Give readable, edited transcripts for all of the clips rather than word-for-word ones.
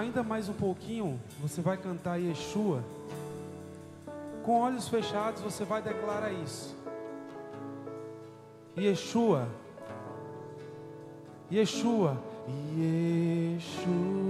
ainda mais um pouquinho, você vai cantar Yeshua. Com olhos fechados, você vai declarar isso. Yeshua, Yeshua, Yeshua.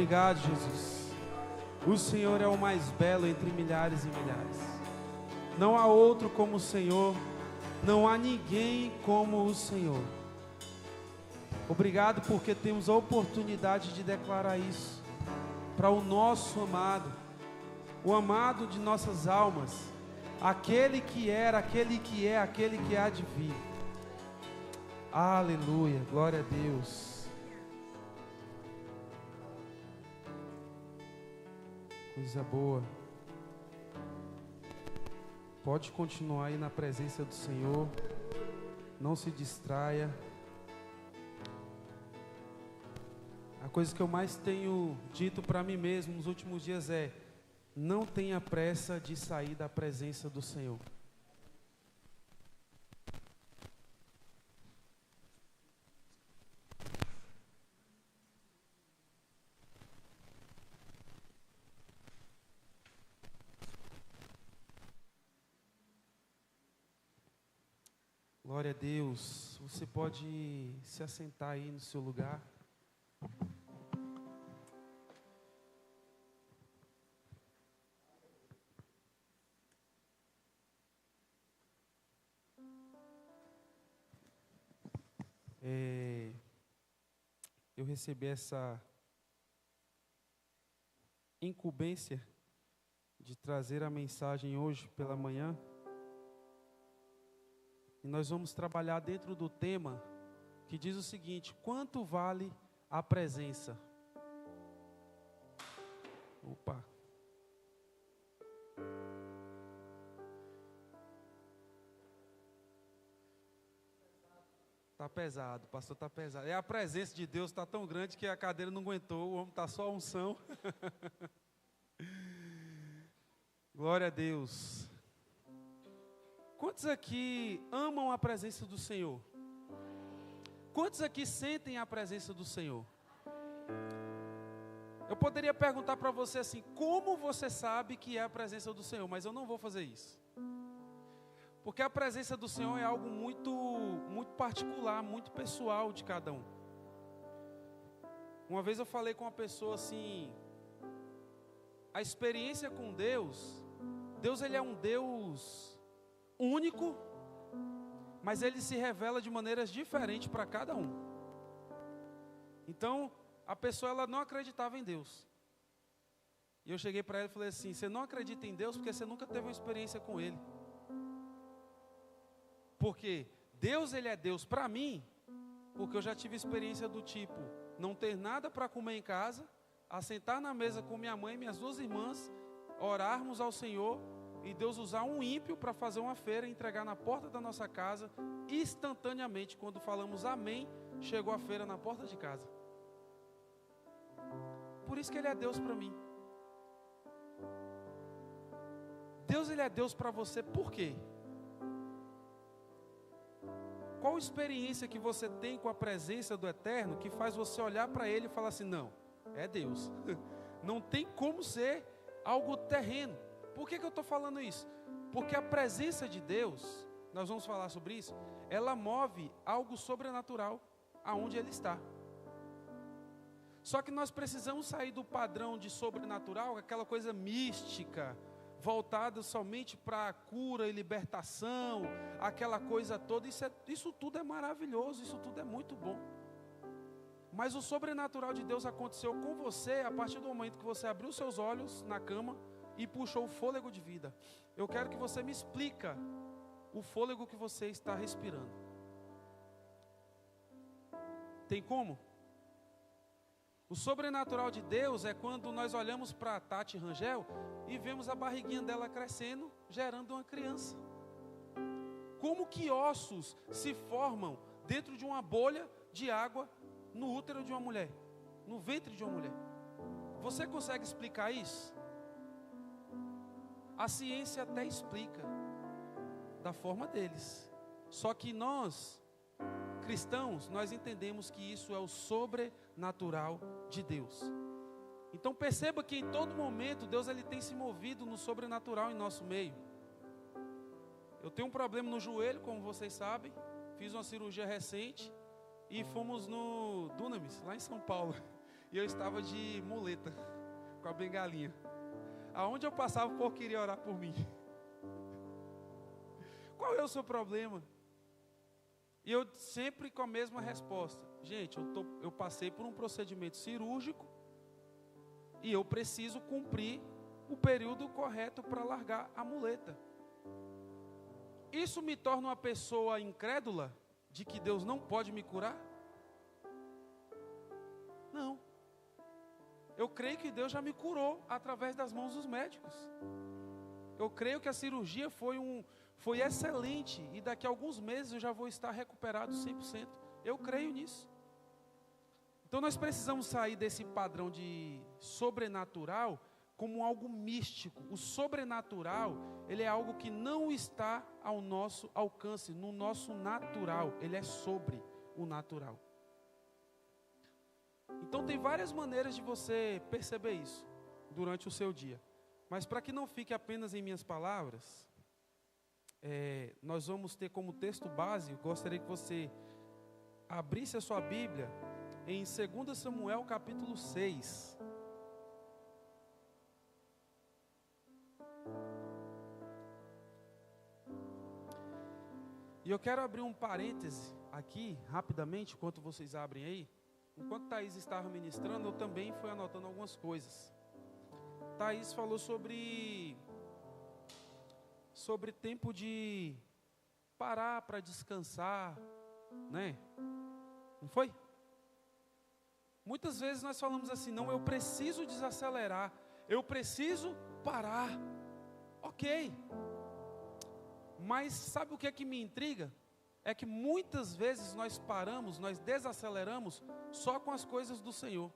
Obrigado, Jesus. O Senhor é o mais belo entre milhares e milhares. Não há outro como o Senhor. Não há ninguém como o Senhor. Obrigado porque temos a oportunidade de declarar isso para o nosso amado, o amado de nossas almas, aquele que era, aquele que é, aquele que há de vir. Aleluia, glória a Deus. Coisa boa. Pode continuar aí na presença do Senhor. Não se distraia. A coisa que eu mais tenho dito para mim mesmo nos últimos dias é: não tenha pressa de sair da presença do Senhor. Glória a Deus. Você pode se assentar aí no seu lugar. Eu recebi essa incumbência de trazer a mensagem hoje pela manhã. E nós vamos trabalhar dentro do tema que diz o seguinte: quanto vale a presença? Opa! Tá pesado, pastor, tá pesado. É a presença de Deus, está tão grande que a cadeira não aguentou, o homem está só a unção. Glória a Deus. Quantos aqui amam a presença do Senhor? Quantos aqui sentem a presença do Senhor? Eu poderia perguntar para você assim: como você sabe que é a presença do Senhor? Mas eu não vou fazer isso. Porque a presença do Senhor é algo muito particular, muito pessoal de cada um. Uma vez eu falei com uma pessoa assim: a experiência com Deus, Deus ele é um Deus único, mas ele se revela de maneiras diferentes para cada um. Então, a pessoa ela não acreditava em Deus. E eu cheguei para ela e falei assim: você não acredita em Deus porque você nunca teve uma experiência com Ele. Porque Deus ele é Deus para mim, porque eu já tive experiência do tipo, não ter nada para comer em casa, assentar na mesa com minha mãe e minhas duas irmãs, orarmos ao Senhor, e Deus usar um ímpio para fazer uma feira e entregar na porta da nossa casa, instantaneamente, quando falamos amém, chegou a feira na porta de casa. Por isso que Ele é Deus para mim. Deus ele é Deus para você, por quê? Qual experiência que você tem com a presença do Eterno que faz você olhar para Ele e falar assim, não, é Deus. Não tem como ser algo terreno. Por que eu estou falando isso? Porque a presença de Deus, nós vamos falar sobre isso, ela move algo sobrenatural aonde Ele está. Só que nós precisamos sair do padrão de sobrenatural, aquela coisa mística, voltada somente para a cura e libertação, aquela coisa toda. Isso tudo é maravilhoso, isso tudo é muito bom. Mas o sobrenatural de Deus aconteceu com você a partir do momento que você abriu seus olhos na cama e puxou o fôlego de vida. Eu quero que você me explica o fôlego que você está respirando. Tem como? O sobrenatural de Deus é quando nós olhamos para a Tati Rangel e vemos a barriguinha dela crescendo, gerando uma criança. Como que ossos se formam dentro de uma bolha de água no útero de uma mulher, no ventre de uma mulher? Você consegue explicar isso? A ciência até explica, da forma deles. Só que nós, cristãos, nós entendemos que isso é o sobrenatural de Deus. Então perceba que em todo momento Deus ele tem se movido no sobrenatural em nosso meio. Eu tenho um problema no joelho, como vocês sabem. Fiz uma cirurgia recente e fomos no Dunamis, lá em São Paulo. E eu estava de muleta, com a bengalinha. Aonde eu passava, o povo queria orar por mim. Qual é o seu problema? E eu sempre com a mesma resposta. Gente, eu passei por um procedimento cirúrgico e eu preciso cumprir o período correto para largar a muleta. Isso me torna uma pessoa incrédula de que Deus não pode me curar? Não. Eu creio que Deus já me curou através das mãos dos médicos. Eu creio que a cirurgia foi excelente e daqui a alguns meses eu já vou estar recuperado 100%. Eu creio nisso. Então nós precisamos sair desse padrão de sobrenatural como algo místico. O sobrenatural, ele é algo que não está ao nosso alcance, no nosso natural. Ele é sobre o natural. Então tem várias maneiras de você perceber isso durante o seu dia. Mas para que não fique apenas em minhas palavras, nós vamos ter como texto base, gostaria que você abrisse a sua Bíblia em 2 Samuel capítulo 6. E eu quero abrir um parêntese aqui, rapidamente, enquanto vocês abrem aí. Enquanto Thaís estava ministrando, eu também fui anotando algumas coisas. Thaís falou sobre tempo de parar para descansar, né? Não foi? Muitas vezes nós falamos assim, não, eu preciso desacelerar, eu preciso parar. Ok. Mas sabe o que é que me intriga? É que muitas vezes nós paramos, nós desaceleramos só com as coisas do Senhor.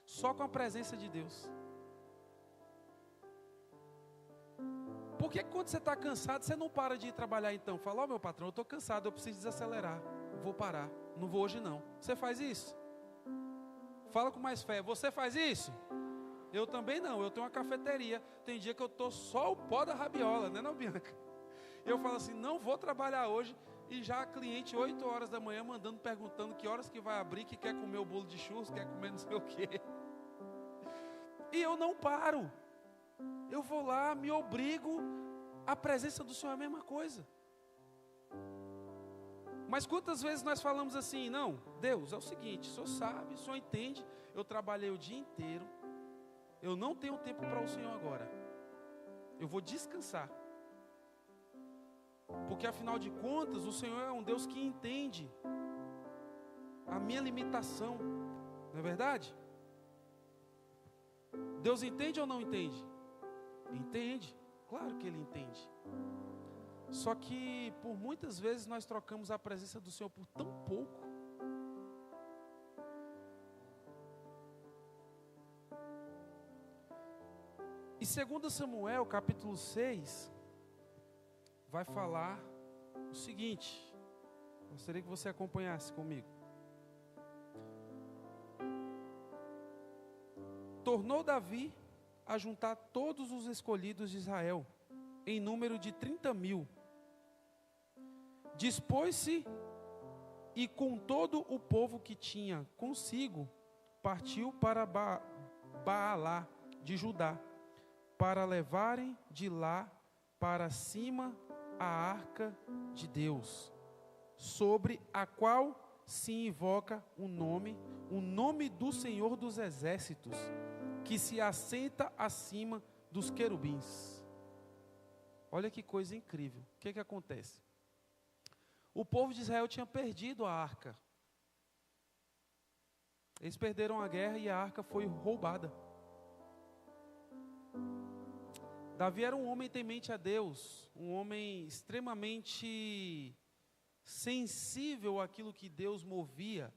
Só com a presença de Deus. Por que quando você está cansado, você não para de ir trabalhar então? Fala, ó meu patrão, eu estou cansado, eu preciso desacelerar. Vou parar, não vou hoje não. Você faz isso? Fala com mais fé, você faz isso? Eu também não, eu tenho uma cafeteria. Tem dia que eu estou só o pó da rabiola, né não, Bianca? Eu falo assim, não vou trabalhar hoje. E já a cliente 8 horas da manhã mandando, perguntando que horas que vai abrir, que quer comer o bolo de churros, quer comer não sei o quê. E eu não paro. Eu vou lá, me obrigo. A presença do Senhor é a mesma coisa. Mas quantas vezes nós falamos assim, não, Deus, é o seguinte, o Senhor sabe, o Senhor entende, eu trabalhei o dia inteiro, eu não tenho tempo para o Senhor agora, eu vou descansar. Porque afinal de contas, o Senhor é um Deus que entende a minha limitação, não é verdade? Deus entende ou não entende? Entende, claro que Ele entende. Só que por muitas vezes nós trocamos a presença do Senhor por tão pouco. E 2 Samuel, capítulo 6, vai falar o seguinte. Gostaria que você acompanhasse comigo. Tornou Davi a juntar todos os escolhidos de Israel, em número de 30.000. Dispôs-se e com todo o povo que tinha consigo, partiu para Baalá de Judá, para levarem de lá para cima a arca de Deus, sobre a qual se invoca o nome do Senhor dos Exércitos, que se assenta acima dos querubins. Olha que coisa incrível. O que acontece? O povo de Israel tinha perdido a arca. Eles perderam a guerra e a arca foi roubada. Davi era um homem temente a Deus, um homem extremamente sensível àquilo que Deus movia.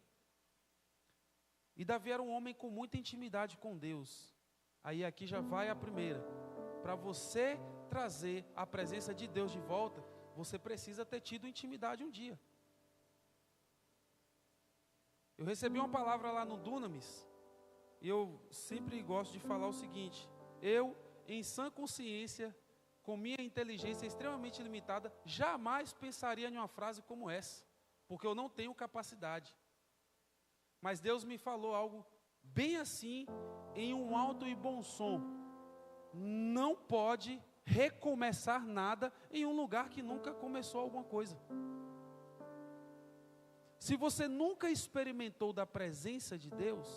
E Davi era um homem com muita intimidade com Deus. Aí aqui já vai a primeira. Para você trazer a presença de Deus de volta, você precisa ter tido intimidade um dia. Eu recebi uma palavra lá no Dunamis, e eu sempre gosto de falar o seguinte: eu, em sã consciência, com minha inteligência extremamente limitada, jamais pensaria em uma frase como essa, porque eu não tenho capacidade. Mas Deus me falou algo bem assim, em um alto e bom som. Não pode recomeçar nada em um lugar que nunca começou alguma coisa. Se você nunca experimentou da presença de Deus,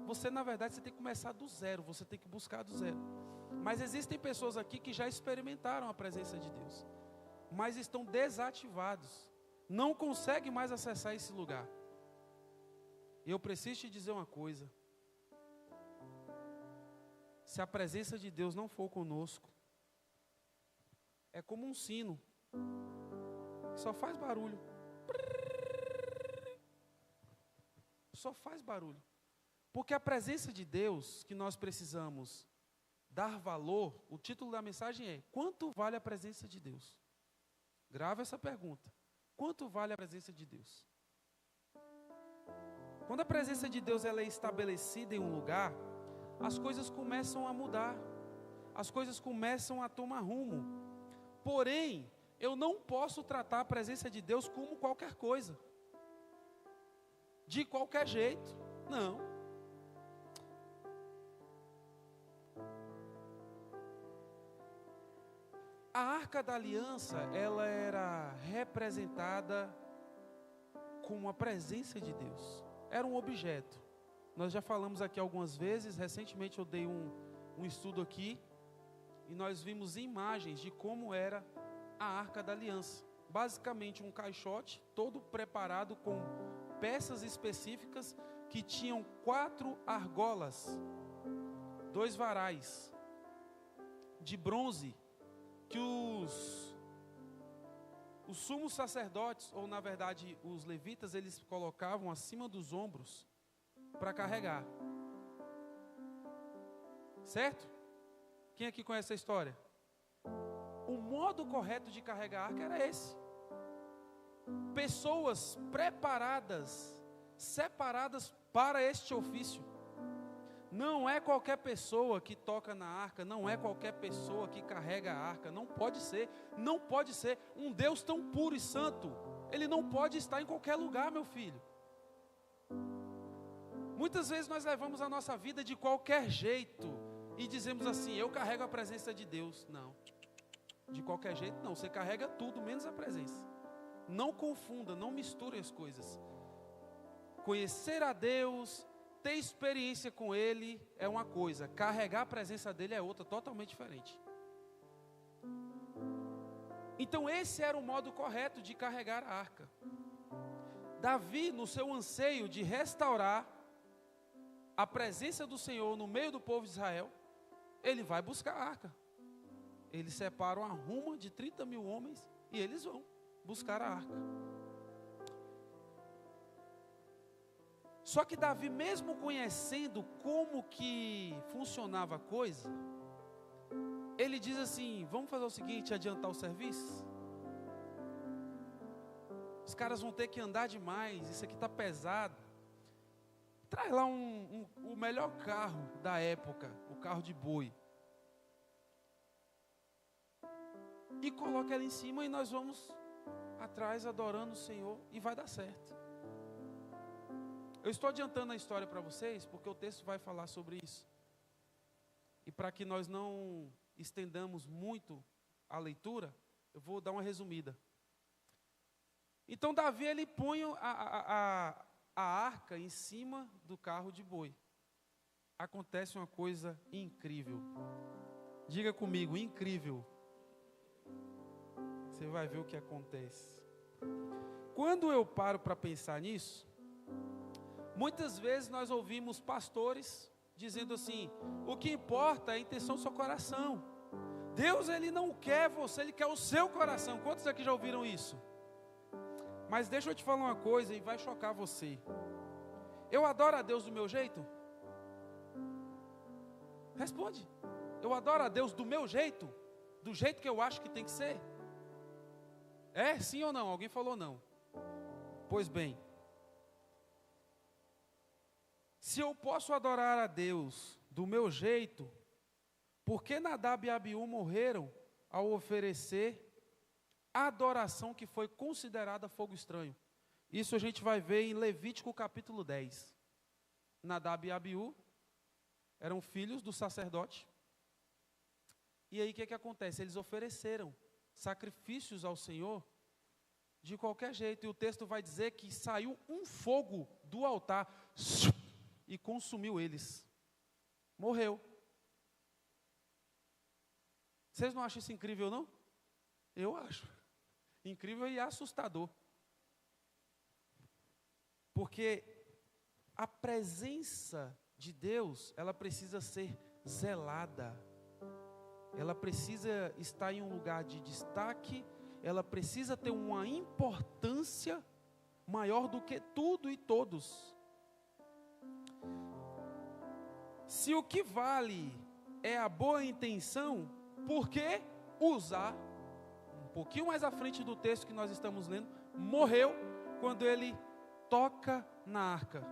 você na verdade você tem que começar do zero, você tem que buscar do zero. Mas existem pessoas aqui que já experimentaram a presença de Deus, mas estão desativados, não conseguem mais acessar esse lugar. E eu preciso te dizer uma coisa: se a presença de Deus não for conosco, é como um sino, que só faz barulho. Só faz barulho. Porque a presença de Deus que nós precisamos dar valor, o título da mensagem é: quanto vale a presença de Deus? Grava essa pergunta: quanto vale a presença de Deus? Quando a presença de Deus ela é estabelecida em um lugar, as coisas começam a mudar, as coisas começam a tomar rumo. Porém, eu não posso tratar a presença de Deus como qualquer coisa, de qualquer jeito, não. A Arca da Aliança, ela era representada com a presença de Deus, era um objeto. Nós já falamos aqui algumas vezes, recentemente eu dei um estudo aqui, e nós vimos imagens de como era a Arca da Aliança. Basicamente um caixote todo preparado com peças específicas que tinham 4 argolas, 2 varais de bronze, que os sumos sacerdotes, ou na verdade os levitas, eles colocavam acima dos ombros para carregar. Certo? Quem aqui conhece a história? O modo correto de carregar a arca era esse. Pessoas preparadas, separadas para este ofício. Não é qualquer pessoa que toca na arca, não é qualquer pessoa que carrega a arca, não pode ser. Um Deus tão puro e santo, Ele não pode estar em qualquer lugar, meu filho. Muitas vezes nós levamos a nossa vida de qualquer jeito, e dizemos assim: eu carrego a presença de Deus. Não, de qualquer jeito não, você carrega tudo menos a presença. Não confunda, não misture as coisas. Conhecer a Deus, ter experiência com Ele é uma coisa, carregar a presença dEle é outra, totalmente diferente. Então esse era o modo correto de carregar a arca. Davi, no seu anseio de restaurar a presença do Senhor no meio do povo de Israel, ele vai buscar a arca. Eles separam a ruma de 30 mil homens e eles vão buscar a arca. Só que Davi, mesmo conhecendo como que funcionava a coisa, ele diz assim: vamos fazer o seguinte, adiantar o serviço? Os caras vão ter que andar demais, isso aqui está pesado. Traz lá o melhor carro da época, o carro de boi. E coloca ela em cima e nós vamos atrás adorando o Senhor e vai dar certo. Eu estou adiantando a história para vocês porque o texto vai falar sobre isso. E para que nós não estendamos muito a leitura, eu vou dar uma resumida. Então Davi, ele põe a arca em cima do carro de boi. Acontece uma coisa incrível. Diga comigo, incrível. Você vai ver o que acontece. Quando eu paro para pensar nisso, muitas vezes nós ouvimos pastores dizendo assim: o que importa é a intenção do seu coração. Deus, Ele não quer você, Ele quer o seu coração. Quantos aqui já ouviram isso? Mas deixa eu te falar uma coisa e vai chocar você. Eu adoro a Deus do meu jeito? Responde. Eu adoro a Deus do meu jeito? Do jeito que eu acho que tem que ser? É, sim ou não? Alguém falou não. Pois bem, se eu posso adorar a Deus do meu jeito, por que Nadab e Abiú morreram ao oferecer a adoração que foi considerada fogo estranho? Isso a gente vai ver em Levítico capítulo 10. Nadab e Abiú eram filhos do sacerdote. E aí o que acontece? Eles ofereceram sacrifícios ao Senhor de qualquer jeito. E o texto vai dizer que saiu um fogo do altar e consumiu eles. Morreu. Vocês não acham isso incrível, não? Eu acho. Incrível e assustador. Porque a presença de Deus, ela precisa ser zelada. Ela precisa estar em um lugar de destaque. Ela precisa ter uma importância maior do que tudo e todos. Se o que vale é a boa intenção, por que usar? Um pouquinho mais à frente do texto que nós estamos lendo, morreu quando ele toca na arca.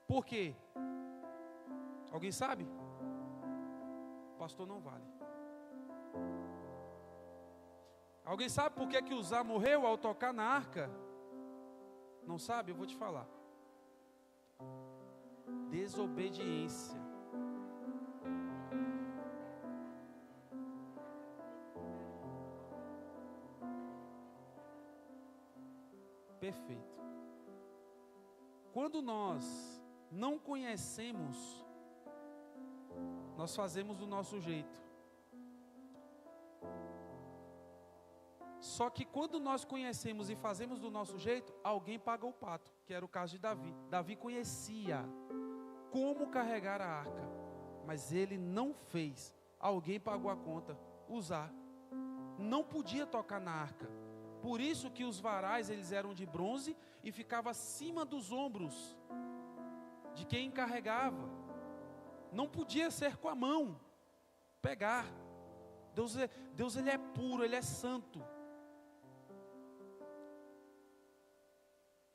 Por quê? Alguém sabe? O pastor não vale. Alguém sabe por que Uzá morreu ao tocar na arca? Não sabe? Eu vou te falar. Desobediência. Perfeito. Quando nós não conhecemos, nós fazemos do nosso jeito. Só que quando nós conhecemos e fazemos do nosso jeito, alguém paga o pato, que era o caso de Davi. Davi conhecia como carregar a arca, mas ele não fez. Alguém pagou a conta. Uzá não podia tocar na arca. Por isso que os varais, eles eram de bronze e ficavam acima dos ombros de quem carregava. Não podia ser com a mão, pegar. Deus ele é puro, Ele é santo.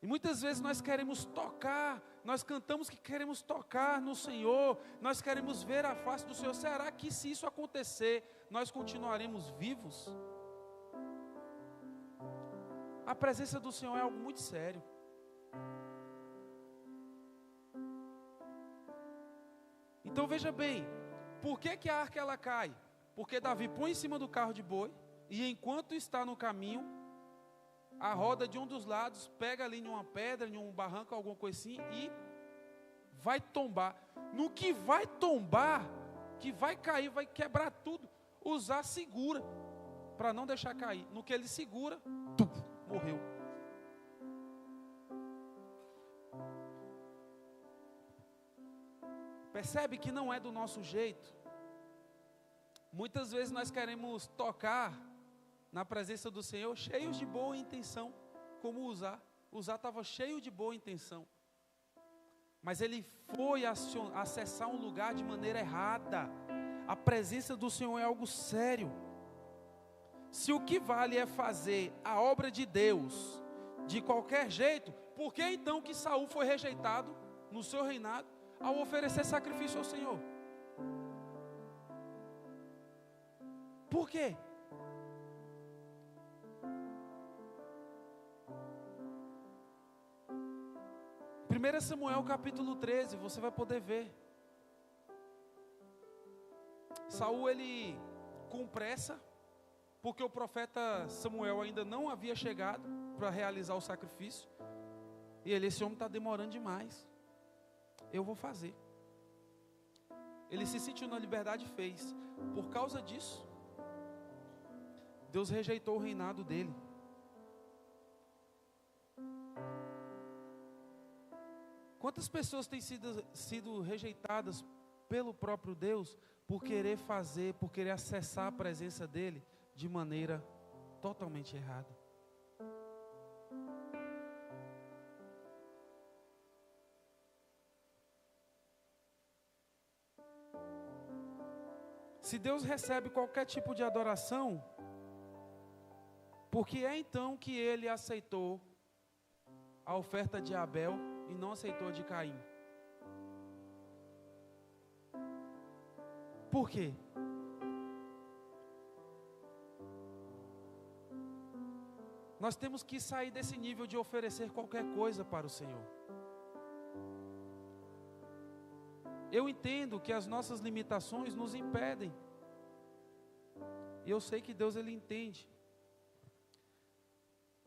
E muitas vezes nós queremos tocar, nós cantamos que queremos tocar no Senhor, nós queremos ver a face do Senhor. Será que se isso acontecer, nós continuaremos vivos? A presença do Senhor é algo muito sério. Então veja bem, por que a arca ela cai? Porque Davi põe em cima do carro de boi, e enquanto está no caminho, a roda de um dos lados pega ali em uma pedra, em um barranco, alguma coisa assim, e vai tombar. No que vai tombar, que vai cair, vai quebrar tudo, Uzá segura, para não deixar cair. No que ele segura, morreu. Percebe que não é do nosso jeito. Muitas vezes nós queremos tocar na presença do Senhor cheios de boa intenção, como Uzá. Uzá estava cheio de boa intenção, mas ele foi acessar um lugar de maneira errada. A presença do Senhor é algo sério. Se o que vale é fazer a obra de Deus de qualquer jeito, por que então que Saul foi rejeitado no seu reinado ao oferecer sacrifício ao Senhor? Por quê? Primeiro Samuel capítulo 13, você vai poder ver. Saul, ele com pressa, porque o profeta Samuel ainda não havia chegado para realizar o sacrifício, e ele, esse homem está demorando demais, eu vou fazer. Ele se sentiu na liberdade e fez. Por causa disso, Deus rejeitou o reinado dele. Quantas pessoas têm sido rejeitadas pelo próprio Deus por querer fazer, por querer acessar a presença dele de maneira totalmente errada? Se Deus recebe qualquer tipo de adoração, por que é então que ele aceitou a oferta de Abel e não aceitou a de Caim? Por quê? Nós temos que sair desse nível de oferecer qualquer coisa para o Senhor. Eu entendo que as nossas limitações nos impedem. E eu sei que Deus, ele entende.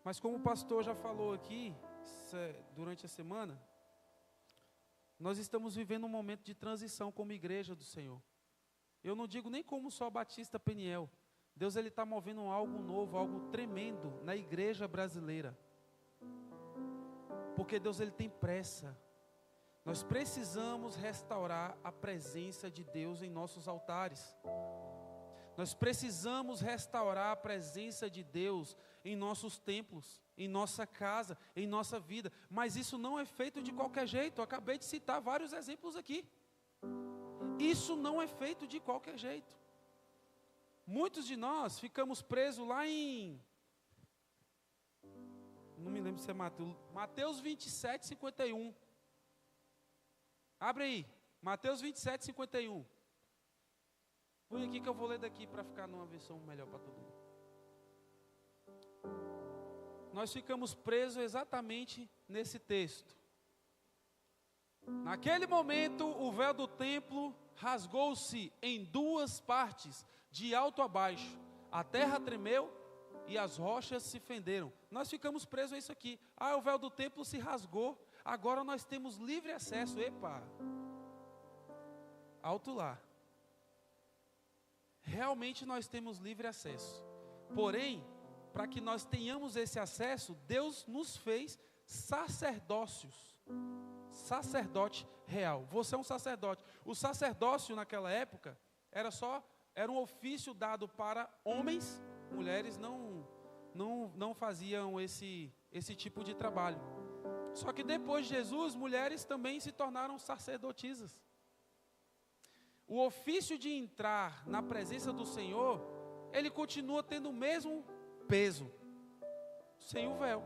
Mas como o pastor já falou aqui durante a semana, nós estamos vivendo um momento de transição como igreja do Senhor. Eu não digo nem como só Batista Peniel. Deus, ele está movendo algo novo, algo tremendo na igreja brasileira. Porque Deus, ele tem pressa. Nós precisamos restaurar a presença de Deus em nossos altares. Nós precisamos restaurar a presença de Deus em nossos templos, em nossa casa, em nossa vida. Mas isso não é feito de qualquer jeito. Eu acabei de citar vários exemplos aqui. Isso não é feito de qualquer jeito. Muitos de nós ficamos presos lá em... Não me lembro se é Mateus 27, 51. Abre aí. Mateus 27, 51. Põe aqui que eu vou ler daqui para ficar numa versão melhor para todo mundo. Nós ficamos presos exatamente nesse texto. Naquele momento, o véu do templo rasgou-se em duas partes, de alto a baixo. A terra tremeu e as rochas se fenderam. Nós ficamos presos a isso aqui. O véu do templo se rasgou. Agora nós temos livre acesso. Epa! Alto lá. Realmente nós temos livre acesso. Porém, para que nós tenhamos esse acesso, Deus nos fez sacerdócios. Sacerdote real. Você é um sacerdote. O sacerdócio naquela época era um ofício dado para homens. Mulheres não faziam esse tipo de trabalho. Só que depois de Jesus, mulheres também se tornaram sacerdotisas. O ofício de entrar na presença do Senhor, ele continua tendo o mesmo peso, sem o véu.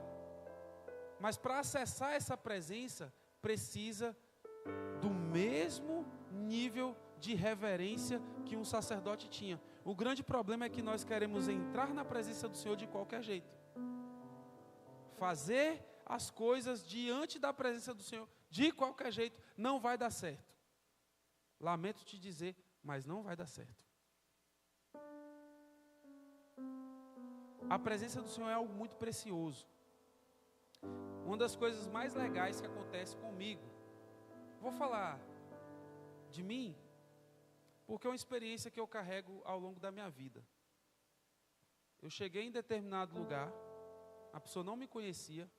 Mas para acessar essa presença, precisa do mesmo nível de reverência que um sacerdote tinha. O grande problema é que nós queremos entrar na presença do Senhor de qualquer jeito. Fazer as coisas diante da presença do Senhor de qualquer jeito não vai dar certo. Lamento te dizer, mas não vai dar certo. A presença do Senhor é algo muito precioso. Uma das coisas mais legais que acontece comigo, vou falar de mim, porque é uma experiência que eu carrego ao longo da minha vida. Eu cheguei em determinado lugar, a pessoa não me conhecia,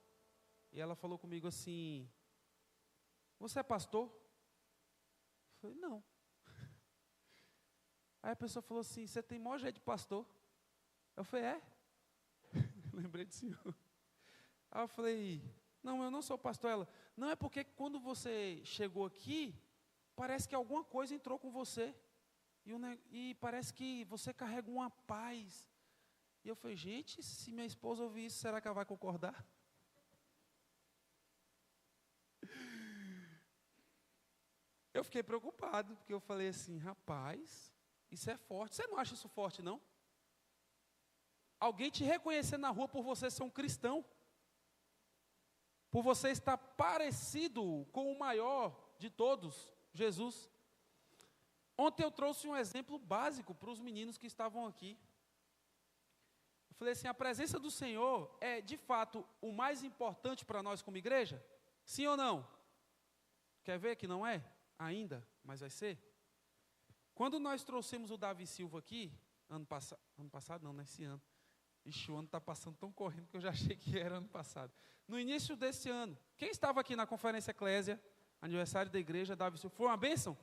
e ela falou comigo assim: você é pastor? Eu falei, não. Aí a pessoa falou assim: você tem maior jeito de pastor? Eu falei, é? Lembrei do senhor. Aí eu falei, não, eu não sou pastor. Ela, não, é porque quando você chegou aqui, parece que alguma coisa entrou com você. E parece que você carrega uma paz. E eu falei, gente, se minha esposa ouvir isso, será que ela vai concordar? Eu fiquei preocupado, porque eu falei assim, rapaz, isso é forte. Você não acha isso forte, não? Alguém te reconhecer na rua por você ser um cristão, por você estar parecido com o maior de todos, Jesus. Ontem eu trouxe um exemplo básico para os meninos que estavam aqui. Eu falei assim, a presença do Senhor é, de fato, o mais importante para nós como igreja? Sim ou não? Quer ver que não é? Ainda, mas vai ser. Quando nós trouxemos o Davi Silva aqui, ano passado não, nesse ano. Ixi, o ano está passando tão correndo que eu já achei que era ano passado. No início desse ano, quem estava aqui na Conferência Eclésia, aniversário da igreja, Davi Silva, foi uma bênção?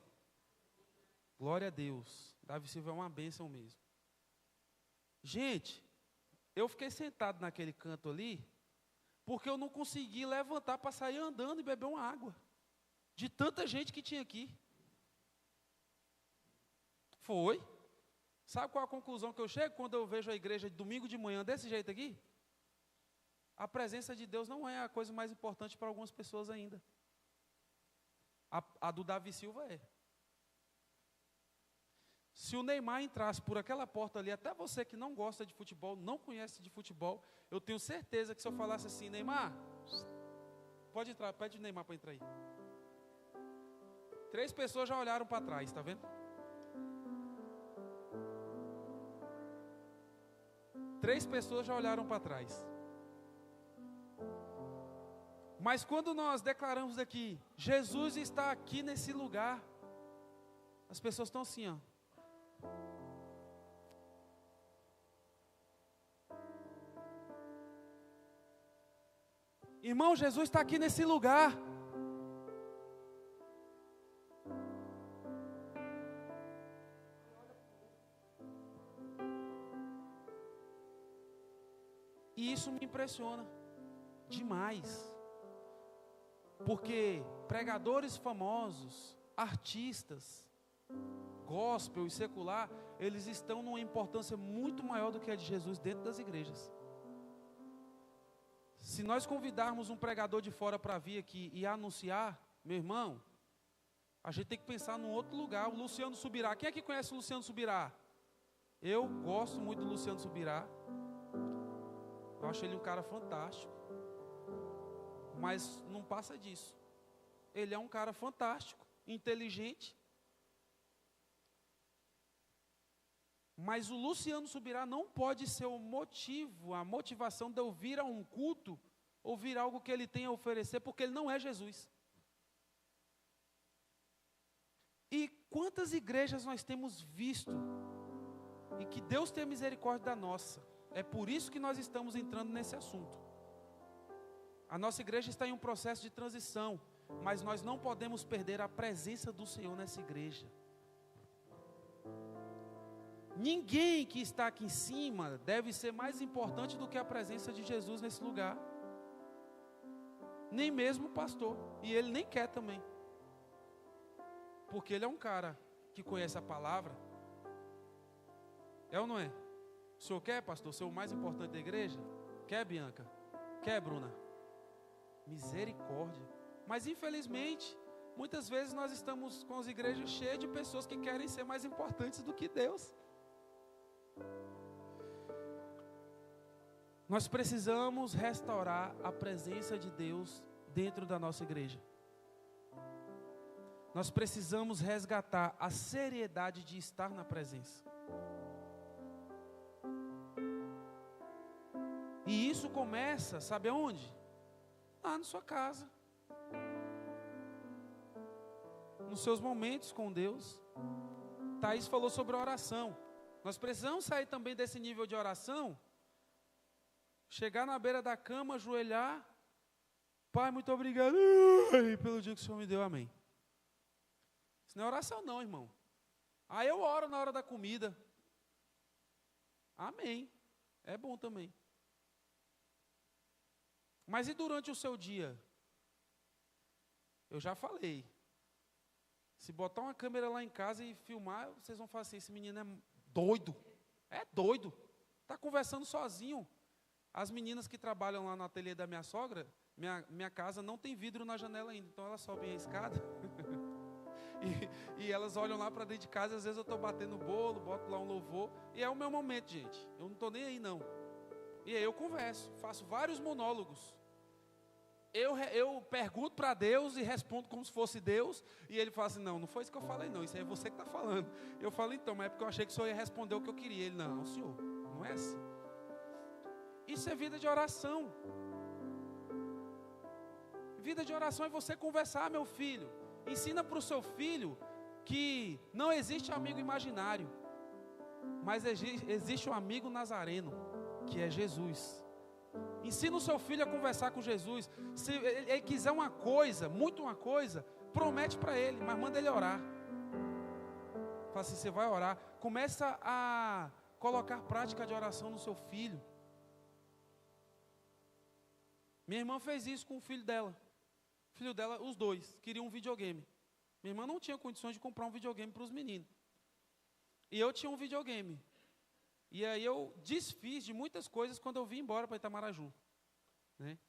Glória a Deus, Davi Silva é uma bênção mesmo. Gente, eu fiquei sentado naquele canto ali, porque eu não consegui levantar para sair andando e beber uma água, de tanta gente que tinha aqui. Foi. Sabe qual a conclusão que eu chego quando eu vejo a igreja de domingo de manhã desse jeito aqui? A presença de Deus não é a coisa mais importante para algumas pessoas ainda. A do Davi Silva é. Se o Neymar entrasse por aquela porta ali, até você que não gosta de futebol, não conhece de futebol, eu tenho certeza que se eu falasse assim, Neymar, pode entrar, pede o Neymar para entrar aí. 3 pessoas já olharam para trás, está vendo? 3 pessoas já olharam para trás. Mas quando nós declaramos aqui, Jesus está aqui nesse lugar, as pessoas estão assim, ó. Irmão, Jesus está aqui nesse lugar. E isso me impressiona demais. Porque pregadores famosos, artistas, gospel e secular, eles estão numa importância muito maior do que a de Jesus dentro das igrejas. Se nós convidarmos um pregador de fora para vir aqui e anunciar, meu irmão, a gente tem que pensar num outro lugar. O Luciano Subirá, quem é que conhece o Luciano Subirá? Eu gosto muito do Luciano Subirá. Eu acho ele um cara fantástico. Mas não passa disso. Ele é um cara fantástico, inteligente. Mas o Luciano Subirá não pode ser o motivo, a motivação de eu vir a um culto, ou vir algo que ele tem a oferecer, porque ele não é Jesus. E quantas igrejas nós temos visto, e que Deus tenha misericórdia da nossa. É por isso que nós estamos entrando nesse assunto. A nossa igreja está em um processo de transição, mas nós não podemos perder a presença do Senhor nessa igreja. Ninguém que está aqui em cima deve ser mais importante do que a presença de Jesus nesse lugar. Nem mesmo o pastor. E ele nem quer também. Porque ele é um cara que conhece a palavra. É ou não é? O senhor quer, pastor, ser o mais importante da igreja? Quer, Bianca? Quer, Bruna? Misericórdia. Mas infelizmente, muitas vezes nós estamos com as igrejas cheias de pessoas que querem ser mais importantes do que Deus. Nós precisamos restaurar a presença de Deus dentro da nossa igreja. nós precisamos resgatar a seriedade de estar na presença. E isso começa, sabe aonde? Lá na sua casa. Nos seus momentos com Deus. Thaís falou sobre oração. Nós precisamos sair também desse nível de oração. Chegar na beira da cama, ajoelhar. Pai, muito obrigado pelo dia que o Senhor me deu, amém. Isso não é oração não, irmão. Aí eu oro na hora da comida. Amém. É bom também. Mas e durante o seu dia? Eu já falei. Se botar uma câmera lá em casa e filmar, vocês vão falar assim, esse menino é doido. É doido. Está conversando sozinho. As meninas que trabalham lá no ateliê da minha sogra, minha casa não tem vidro na janela ainda, então elas sobem a escada. e elas olham lá para dentro de casa, às vezes eu estou batendo bolo, boto lá um louvor, e é o meu momento, gente. Eu não estou nem aí, não. E aí eu converso, faço vários monólogos. Eu pergunto para Deus e respondo como se fosse Deus, e ele fala assim, não foi isso que eu falei não, isso aí é você que está falando. Eu falo, então, mas é porque eu achei que o senhor ia responder o que eu queria. Ele, não, senhor, não é assim. Isso é vida de oração. Vida de oração é você conversar, meu filho. Ensina para o seu filho que não existe amigo imaginário, mas existe um amigo nazareno, que é Jesus. Ensina o seu filho a conversar com Jesus. Se ele quiser uma coisa, muito uma coisa, promete para ele, mas manda ele orar. Fala assim, você vai orar. Começa a colocar prática de oração no seu filho. Minha irmã fez isso com o filho dela. O filho dela, os dois, queriam um videogame. Minha irmã não tinha condições de comprar um videogame para os meninos. E eu tinha um videogame. E aí eu desfiz de muitas coisas quando eu vim embora para Itamaraju. Né?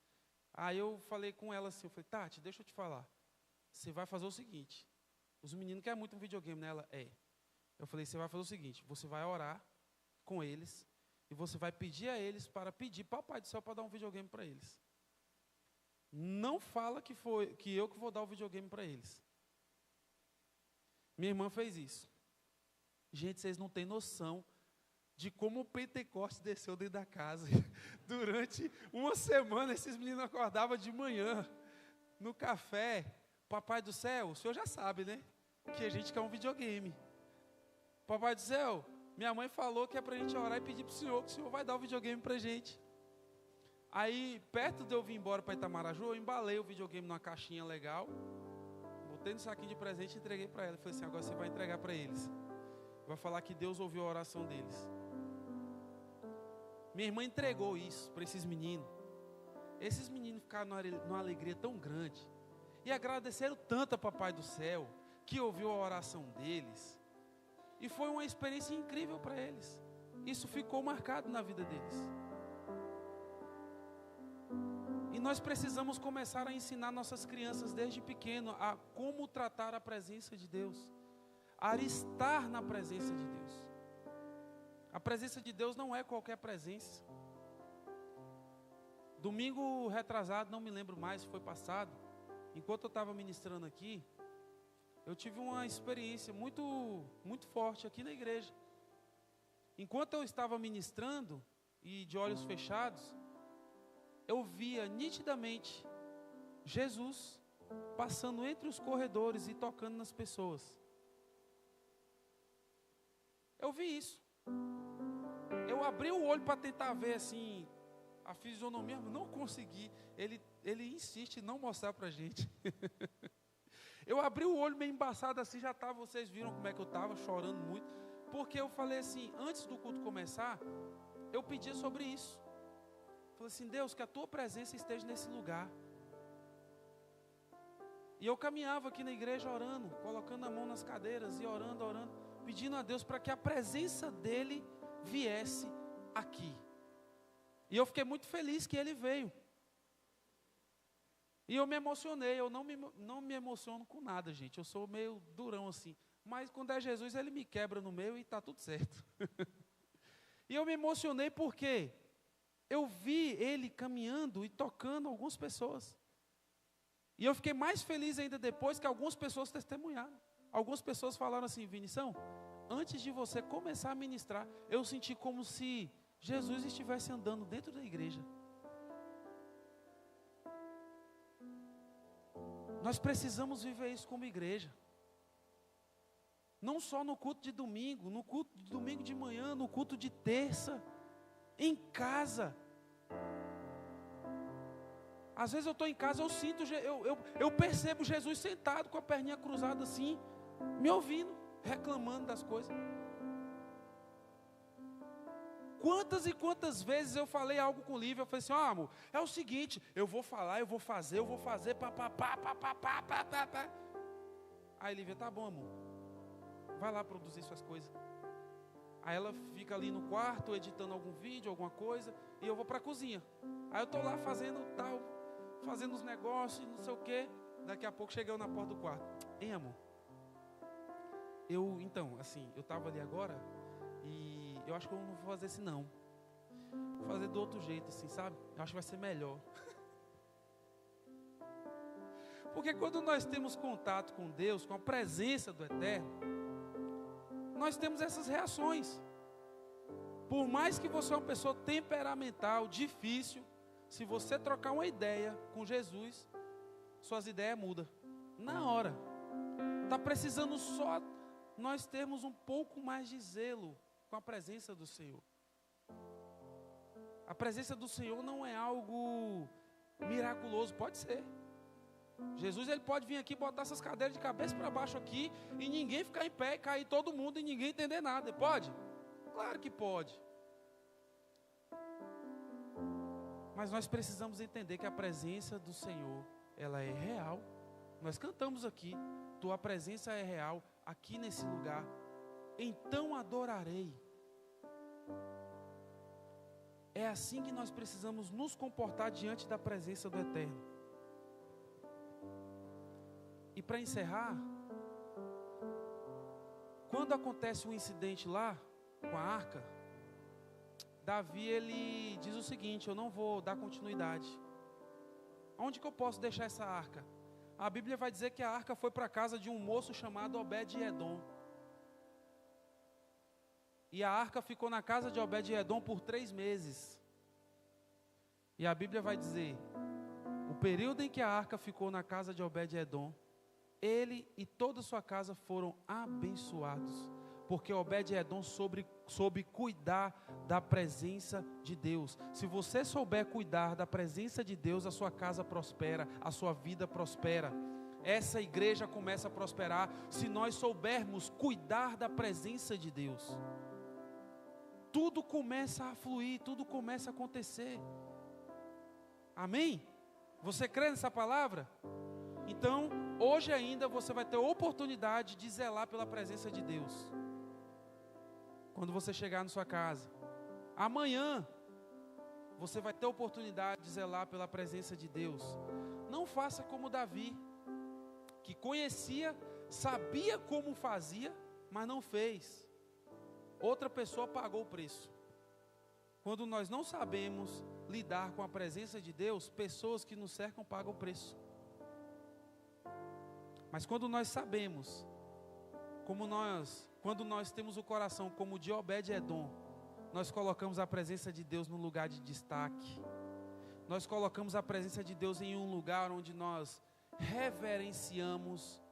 Aí eu falei com ela assim, eu falei, Tati, deixa eu te falar. Você vai fazer o seguinte. Os meninos querem muito um videogame, né? Ela, Eu falei, você vai fazer o seguinte, você vai orar com eles e você vai pedir a eles para pedir para o Pai do Céu para dar um videogame para eles. Não fala que eu que vou dar o videogame para eles. Minha irmã fez isso. Gente, vocês não têm noção de como o Pentecostes desceu dentro da casa. Durante uma semana, esses meninos acordavam de manhã, no café. Papai do céu, o senhor já sabe, né? Que a gente quer um videogame. Papai do céu, minha mãe falou que é para a gente orar e pedir para o senhor, que o senhor vai dar o videogame para a gente. Aí, perto de eu vir embora para Itamaraju, eu embalei o videogame numa caixinha legal, botei no saquinho de presente e entreguei para ela. Falei assim, agora você vai entregar para eles. Vai falar que Deus ouviu a oração deles. Minha irmã entregou isso para esses meninos. Esses meninos ficaram numa alegria tão grande. E agradeceram tanto a Papai do Céu, que ouviu a oração deles. E foi uma experiência incrível para eles. Isso ficou marcado na vida deles. E nós precisamos começar a ensinar nossas crianças desde pequeno a como tratar a presença de Deus. A estar na presença de Deus. A presença de Deus não é qualquer presença. Domingo retrasado, não me lembro mais se foi passado, enquanto eu estava ministrando aqui, eu tive uma experiência muito forte aqui na igreja. Enquanto eu estava ministrando, e de olhos fechados, eu via nitidamente Jesus passando entre os corredores e tocando nas pessoas. Eu vi isso. Eu abri o olho para tentar ver assim a fisionomia, mas não consegui. Ele insiste em não mostrar para a gente. Eu abri o olho meio embaçado assim, já estava, vocês viram como é que eu estava, chorando muito. Porque eu falei assim, antes do culto começar, eu pedia sobre isso. Falei assim, Deus, que a tua presença esteja nesse lugar. E eu caminhava aqui na igreja orando, colocando a mão nas cadeiras e orando, pedindo a Deus para que a presença dele viesse aqui. E eu fiquei muito feliz que ele veio. E eu me emocionei. Eu não me emociono com nada, gente. Eu sou meio durão assim. Mas quando é Jesus, ele me quebra no meio e está tudo certo. E eu me emocionei porque eu vi ele caminhando e tocando algumas pessoas. E eu fiquei mais feliz ainda depois que algumas pessoas testemunharam. Algumas pessoas falaram assim: Vinição, antes de você começar a ministrar, eu senti como se Jesus estivesse andando dentro da igreja. Nós precisamos viver isso como igreja. Não só no culto de domingo, no culto de domingo de manhã, no culto de terça, em casa. Às vezes eu estou em casa, eu sinto, eu percebo Jesus sentado com a perninha cruzada assim, me ouvindo, reclamando das coisas. Quantas e quantas vezes eu falei algo com o Lívia, eu falei assim: amor, é o seguinte, eu vou falar, eu vou fazer, pá. Aí Lívia: tá bom, amor, vai lá produzir suas coisas. Aí ela fica ali no quarto, editando algum vídeo, alguma coisa, e eu vou para a cozinha. Aí eu estou lá fazendo tal, fazendo os negócios, não sei o quê. Daqui a pouco cheguei eu na porta do quarto: hein, amor? Eu estava ali agora, e eu acho que eu não vou fazer assim não. Vou fazer do outro jeito, assim, sabe? Eu acho que vai ser melhor. Porque quando nós temos contato com Deus, com a presença do Eterno, nós temos essas reações. Por mais que você é uma pessoa temperamental, difícil, se você trocar uma ideia com Jesus, suas ideias mudam na hora. Está precisando só nós termos um pouco mais de zelo com a presença do Senhor. A presença do Senhor não é algo miraculoso, pode ser. Jesus, ele pode vir aqui, botar essas cadeiras de cabeça para baixo aqui, e ninguém ficar em pé, e cair todo mundo, e ninguém entender nada. Pode? Claro que pode. Mas nós precisamos entender que a presença do Senhor, ela é real. Nós cantamos aqui: tua presença é real aqui nesse lugar. Então adorarei. É assim que nós precisamos nos comportar diante da presença do Eterno. E para encerrar, quando acontece um incidente lá com a arca, Davi, ele diz o seguinte: eu não vou dar continuidade. Onde que eu posso deixar essa arca? A Bíblia vai dizer que a arca foi para a casa de um moço chamado Obed-Edom. E a arca ficou na casa de Obed-Edom por 3 meses. E a Bíblia vai dizer: o período em que a arca ficou na casa de Obed-Edom, ele e toda a sua casa foram abençoados, porque Obed-Edom soube cuidar da presença de Deus. Se você souber cuidar da presença de Deus, a sua casa prospera, a sua vida prospera. Essa igreja começa a prosperar se nós soubermos cuidar da presença de Deus. Tudo começa a fluir, tudo começa a acontecer. Amém? Você crê nessa palavra? Então, hoje ainda você vai ter a oportunidade de zelar pela presença de Deus. Quando você chegar na sua casa, amanhã, você vai ter a oportunidade de zelar pela presença de Deus. Não faça como Davi, que conhecia, sabia como fazia, mas não fez. Outra pessoa pagou o preço. Quando nós não sabemos lidar com a presença de Deus, pessoas que nos cercam pagam o preço. Mas quando nós sabemos, quando nós temos o coração como o de Obed-Edom, nós colocamos a presença de Deus no lugar de destaque. Nós colocamos a presença de Deus em um lugar onde nós reverenciamos.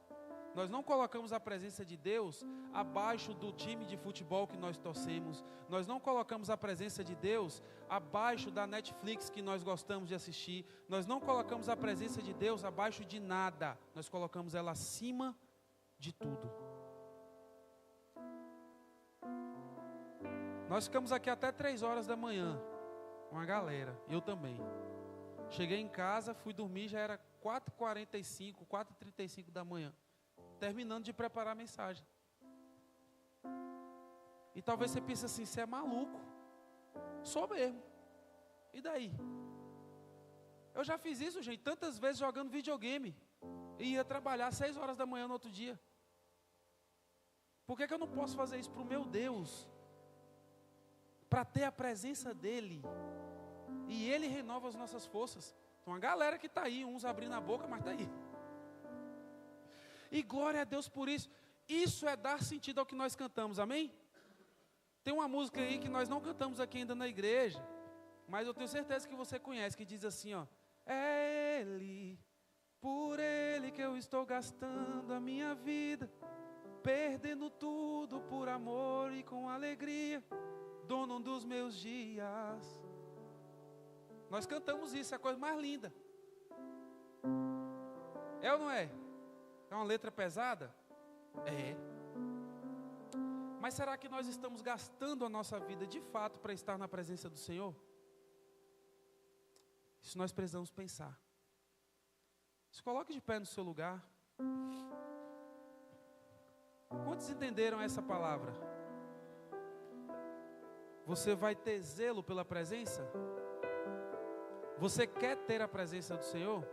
Nós não colocamos a presença de Deus abaixo do time de futebol que nós torcemos. Nós não colocamos a presença de Deus abaixo da Netflix que nós gostamos de assistir. Nós não colocamos a presença de Deus abaixo de nada. Nós colocamos ela acima de tudo. Nós ficamos aqui até 3 horas da manhã, uma galera, eu também. Cheguei em casa, fui dormir, já era 4h45, 4h35 da manhã, terminando de preparar a mensagem. E talvez você pense assim: você é maluco. Sou mesmo. E daí? Eu já fiz isso, gente, tantas vezes jogando videogame. E ia trabalhar 6 horas da manhã no outro dia. Por que eu não posso fazer isso para o meu Deus? Para ter a presença dEle. E Ele renova as nossas forças. Tem uma galera que está aí, uns abrindo a boca, mas está aí. E glória a Deus por isso. Isso é dar sentido ao que nós cantamos, amém? Tem uma música aí que nós não cantamos aqui ainda na igreja, mas eu tenho certeza que você conhece, que diz assim, ó: é Ele, por Ele que eu estou gastando a minha vida, perdendo tudo por amor e com alegria, dono dos meus dias. Nós cantamos isso, é a coisa mais linda. É ou não é? É uma letra pesada? É. Mas será que nós estamos gastando a nossa vida de fato para estar na presença do Senhor? Isso nós precisamos pensar. Se coloque de pé no seu lugar. Quantos entenderam essa palavra? Você vai ter zelo pela presença? Você quer ter a presença do Senhor?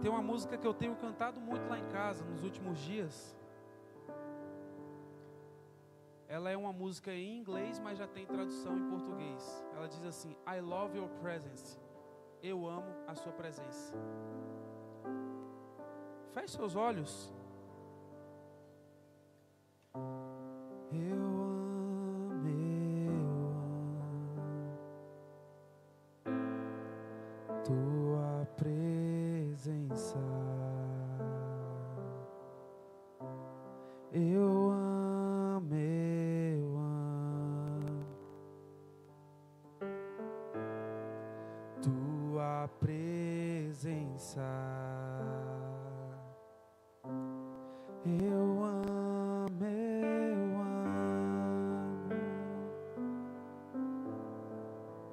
Tem uma música que eu tenho cantado muito lá em casa nos últimos dias. Ela é uma música em inglês, mas já tem tradução em português. Ela diz assim: I love your presence. Eu amo a sua presença. Feche seus olhos. Eu amo tua presença. Eu amo tua presença. Eu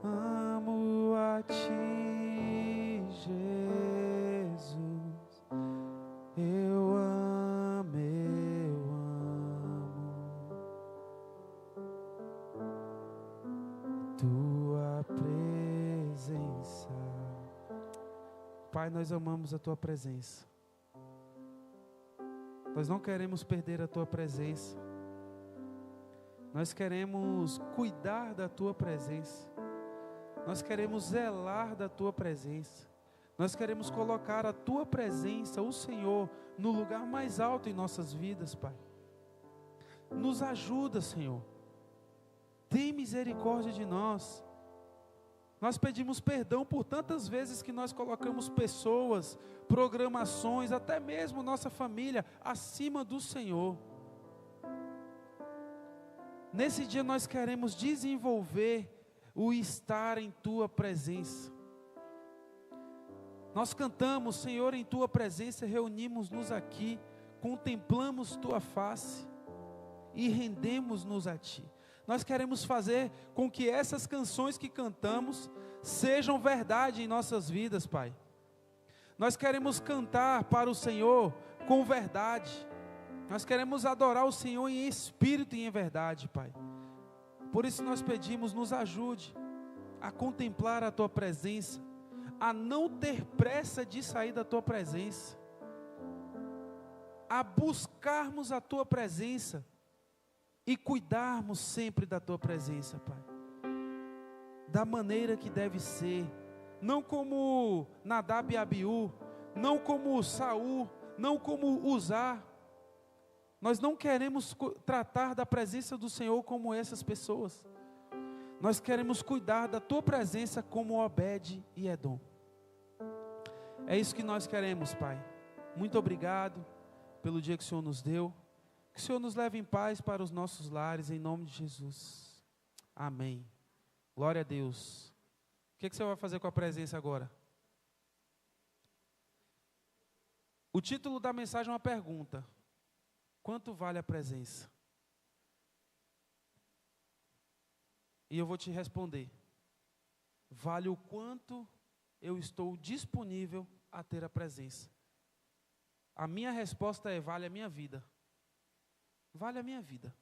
amo a ti, Jesus. Eu amo tua presença. Pai, nós amamos a tua presença. Nós não queremos perder a tua presença. Nós queremos cuidar da tua presença. Nós queremos zelar da tua presença. Nós queremos colocar a tua presença, o Senhor, no lugar mais alto em nossas vidas, Pai. Nos ajuda, Senhor. Tem misericórdia de nós. Nós pedimos perdão por tantas vezes que nós colocamos pessoas, programações, até mesmo nossa família, acima do Senhor. Nesse dia nós queremos desenvolver o estar em tua presença. Nós cantamos: Senhor, em tua presença reunimos-nos aqui, contemplamos tua face e rendemos-nos a ti. Nós queremos fazer com que essas canções que cantamos sejam verdade em nossas vidas, Pai. Nós queremos cantar para o Senhor com verdade. Nós queremos adorar o Senhor em espírito e em verdade, Pai. Por isso nós pedimos: nos ajude a contemplar a tua presença, a não ter pressa de sair da tua presença, a buscarmos a tua presença e cuidarmos sempre da tua presença, Pai, da maneira que deve ser, não como Nadab e Abiú, não como Saul, não como Uzá. Nós não queremos tratar da presença do Senhor como essas pessoas. Nós queremos cuidar da tua presença como Obed e Edom. É isso que nós queremos, Pai. Muito obrigado pelo dia que o Senhor nos deu. Que o Senhor nos leve em paz para os nossos lares, em nome de Jesus. Amém. Glória a Deus. O que você vai fazer com a presença agora? O título da mensagem é uma pergunta: quanto vale a presença? E eu vou te responder: vale o quanto eu estou disponível a ter a presença. A minha resposta é: vale a minha vida. Vale a minha vida.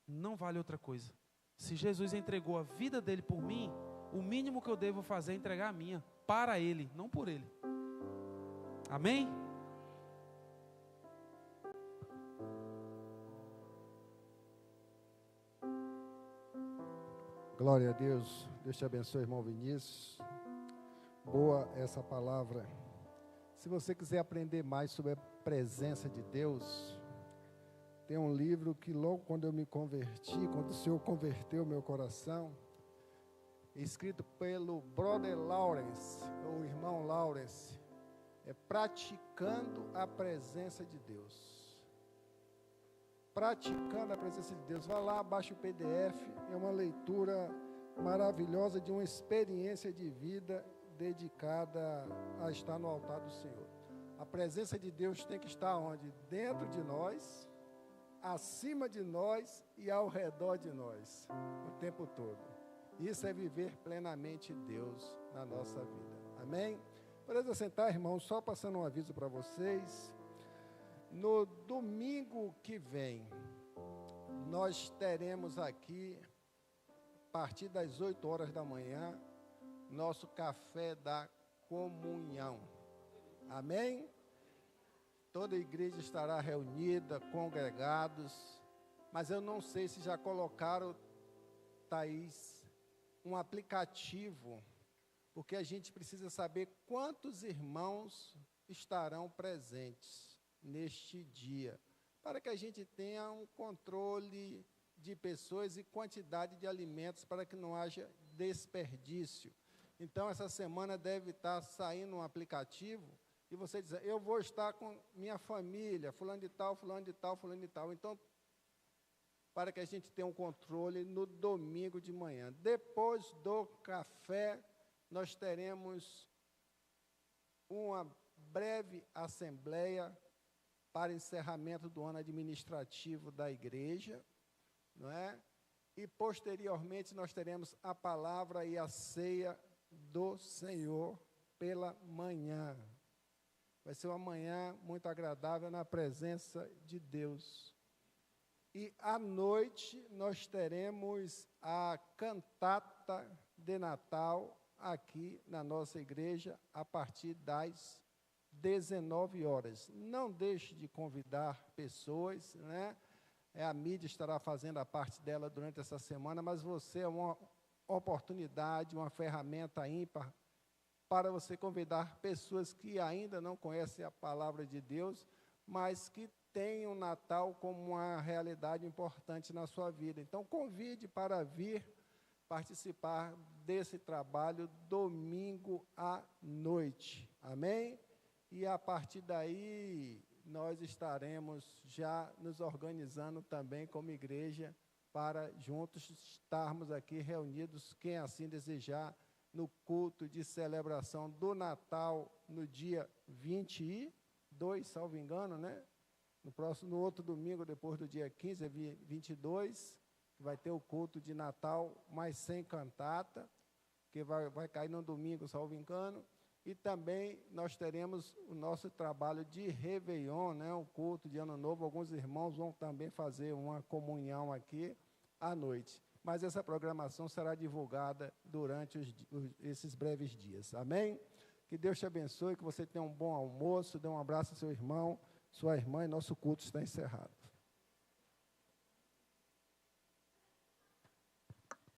Não vale outra coisa. Se Jesus entregou a vida dele por mim, o mínimo que eu devo fazer é entregar a minha, para ele, não por ele. Amém? Glória a Deus. Deus te abençoe, irmão Vinícius. Boa essa palavra. Se você quiser aprender mais sobre a presença de Deus, tem um livro que logo quando eu me converti, quando o Senhor converteu meu coração, escrito pelo brother Lawrence, ou irmão Lawrence, é Praticando a Presença de Deus. Praticando a Presença de Deus. Vá lá, baixa o PDF, é uma leitura maravilhosa de uma experiência de vida dedicada a estar no altar do Senhor. A presença de Deus tem que estar onde? Dentro de nós, acima de nós e ao redor de nós, o tempo todo. Isso é viver plenamente Deus na nossa vida. Amém? Pode sentar, irmão, só passando um aviso para vocês. No domingo que vem, nós teremos aqui, a partir das 8 horas da manhã, nosso café da comunhão. Amém? Toda a igreja estará reunida, congregados, mas eu não sei se já colocaram, Thaís, um aplicativo, porque a gente precisa saber quantos irmãos estarão presentes neste dia, para que a gente tenha um controle de pessoas e quantidade de alimentos, para que não haja desperdício. Então, essa semana deve estar saindo um aplicativo, e você diz, eu vou estar com minha família, fulano de tal, fulano de tal, fulano de tal. Então, para que a gente tenha um controle no domingo de manhã. Depois do café, nós teremos uma breve assembleia para encerramento do ano administrativo da igreja, não é? E, posteriormente, nós teremos a palavra e a ceia do Senhor pela manhã. Vai ser uma manhã muito agradável na presença de Deus. E, à noite, nós teremos a cantata de Natal aqui na nossa igreja, a partir das 19 horas. Não deixe de convidar pessoas, né? A mídia estará fazendo a parte dela durante essa semana, mas você é uma oportunidade, uma ferramenta ímpar para você convidar pessoas que ainda não conhecem a palavra de Deus, mas que têm o Natal como uma realidade importante na sua vida. Então, convide para vir participar desse trabalho domingo à noite. Amém? E a partir daí, nós estaremos já nos organizando também como igreja para juntos estarmos aqui reunidos, quem assim desejar, no culto de celebração do Natal, no dia 22, salvo engano, né? No outro domingo, depois do dia 15, é 22, vai ter o culto de Natal, mas sem cantata, que vai cair no domingo, salvo engano. E também nós teremos o nosso trabalho de Réveillon, né, o culto de Ano Novo. Alguns irmãos vão também fazer uma comunhão aqui à noite. Mas essa programação será divulgada durante esses breves dias. Amém? Que Deus te abençoe, que você tenha um bom almoço, dê um abraço ao seu irmão, sua irmã, e nosso culto está encerrado.